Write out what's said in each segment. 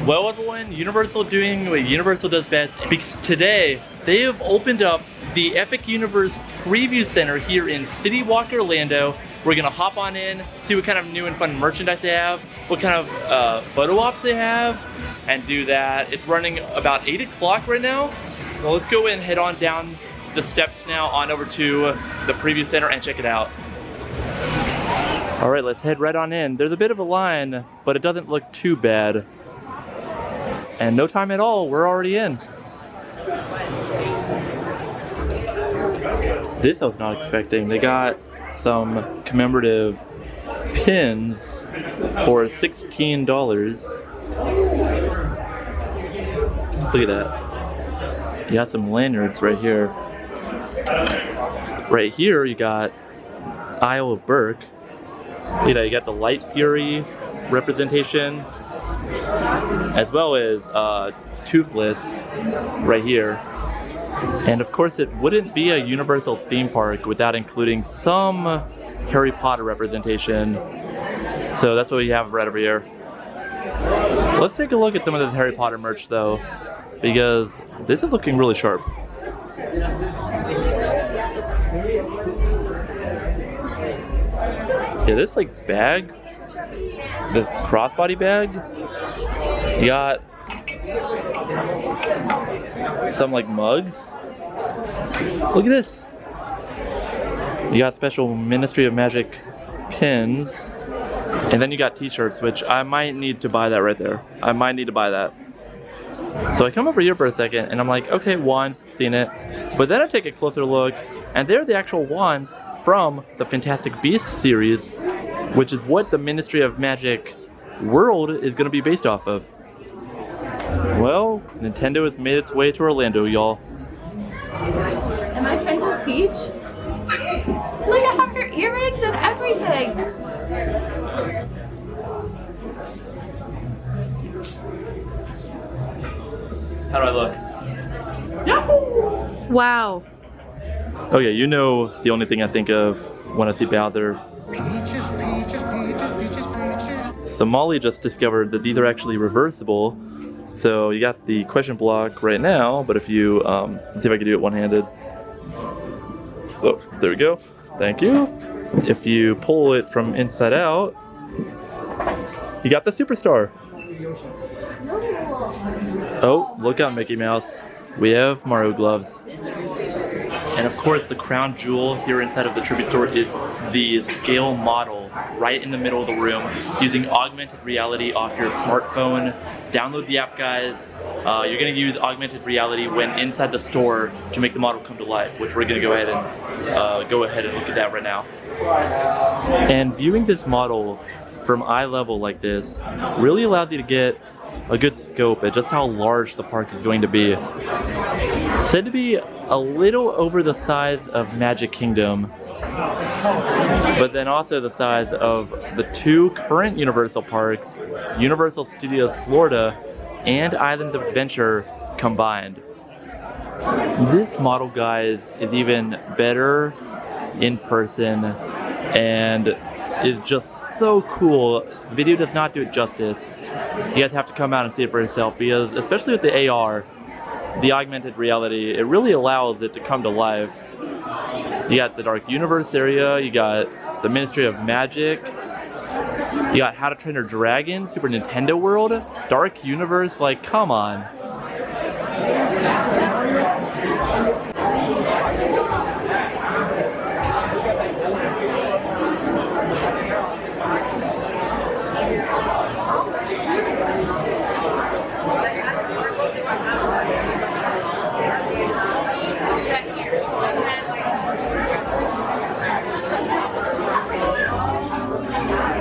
Well everyone, Universal doing what Universal does best, because today they have opened up the Epic Universe Preview Center here in City Walk, Orlando. We're gonna hop on in, see what kind of new and fun merchandise they have, what kind of photo ops they have, and do that. It's running about 8 o'clock right now. So let's go and head on down the steps now on over to the Preview Center and check it out. All right, let's head right on in. There's a bit of a line, but it doesn't look too bad. And no time at all, we're already in. This I was not expecting. They got some commemorative pins for $16. Look at that. You got some lanyards right here. Right here you got Isle of Berk. You know, you got the Light Fury representation, as well as Toothless right here. And of course it wouldn't be a Universal theme park without including some Harry Potter representation. So that's what we have right over here. Let's take a look at some of this Harry Potter merch though, because this is looking really sharp. Yeah, this like bag, this crossbody bag, you got some like mugs. Look at this. You got special Ministry of Magic pins, and then you got t-shirts, which I might need to buy that right there. I might need to buy that. So I come over here for a second and I'm like, okay, wands, seen it. But then I take a closer look and they're the actual wands from the Fantastic Beasts series, which is what the Ministry of Magic world is going to be based off of. Well, Nintendo has made its way to Orlando, y'all. Am I Princess Peach? Look at her earrings and everything! How do I look? Yahoo! Wow. Oh yeah, you know the only thing I think of when I see Bowser. Peaches, peaches, peaches, peaches, peaches. So Molly just discovered that these are actually reversible. So you got the question block right now, but if you, let's see if I can do it one-handed. Oh, there we go. Thank you. If you pull it from inside out, you got the superstar. Oh, look out, Mickey Mouse. We have Mario gloves. And of course, the crown jewel here inside of the tribute store is the scale model right in the middle of the room, using augmented reality off your smartphone. Download the app, guys. You're gonna use augmented reality when inside the store to make the model come to life, which we're gonna go ahead and look at that right now. And viewing this model from eye level like this really allows you to get a good scope at just how large the park is going to be. Said to be a little over the size of Magic Kingdom, but then also the size of the two current Universal parks, Universal Studios Florida and Islands of Adventure combined. This model, guys, is even better in person and is just so cool. Video does not do it justice. You guys have to come out and see it for yourself, because especially with the AR, the augmented reality, it really allows it to come to life. You got the Dark Universe area, you got the Ministry of Magic, you got How to Train Your Dragon, Super Nintendo World, Dark Universe, like come on.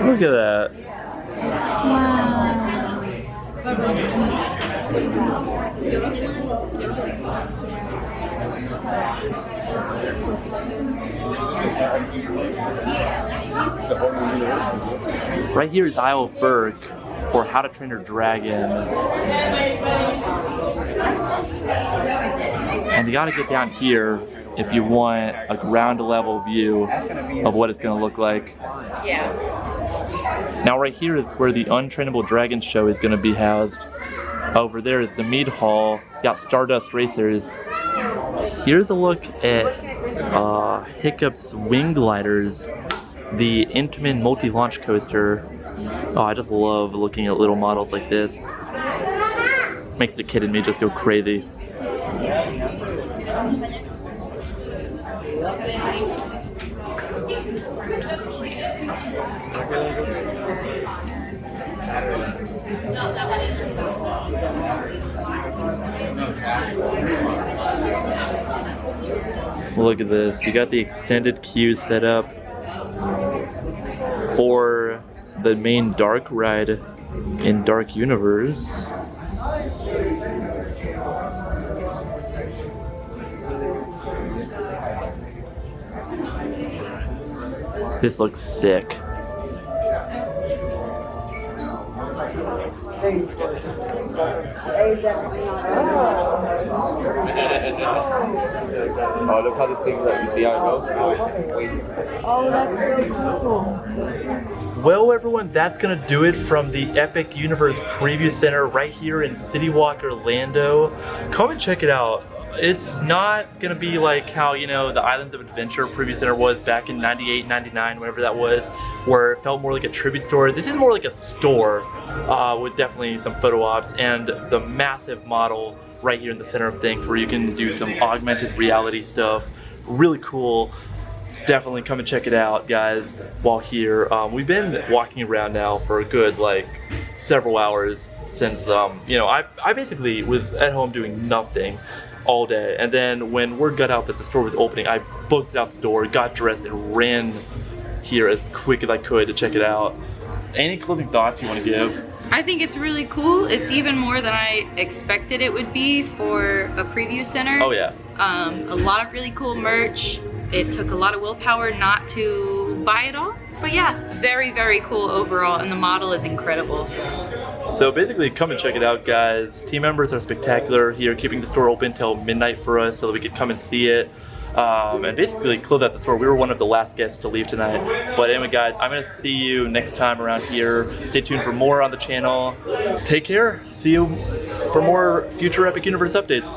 Look at that. Right here is Isle of Berk for How to Train Your Dragon. And you gotta get down here if you want a ground level view of what it's gonna look like. Yeah. Now right here is where the Untrainable Dragon show is going to be housed. Over there is the Mead Hall. Got Stardust Racers. Here's a look at Hiccup's Wing Gliders, the Intamin Multi-Launch Coaster. Oh, I just love looking at little models like this. Makes the kid in me just go crazy. Look at this. You got the extended queue set up for the main Dark ride in Dark Universe. This looks sick. Oh, look how this thing goes. You see how it goes? Oh, that's so cool. Well, everyone, that's gonna do it from the Epic Universe Preview Center right here in City Walk, Orlando. Come and check it out. It's not gonna be like how, you know, the Islands of Adventure Preview Center was back in 98, 99, whatever that was, where it felt more like a tribute store. This is more like a store with definitely some photo ops and the massive model right here in the center of things where you can do some augmented reality stuff. Really cool. Definitely come and check it out, guys, while here. We've been walking around now for a good, like, several hours since, you know, I basically was at home doing nothing all day, and then when word got out that the store was opening, I booked it out the door, got dressed, and ran here as quick as I could to check it out. Any closing thoughts you want to give? I think it's really cool. It's even more than I expected it would be for a preview center. Oh yeah. A lot of really cool merch. It took a lot of willpower not to buy it all. But yeah, very, very cool overall, and the model is incredible. So basically, come and check it out, guys. Team members are spectacular here, keeping the store open till midnight for us so that we could come and see it. And basically close out the store. We were one of the last guests to leave tonight. But anyway, guys, I'm gonna see you next time around here. Stay tuned for more on the channel. Take care. See you for more future Epic Universe updates.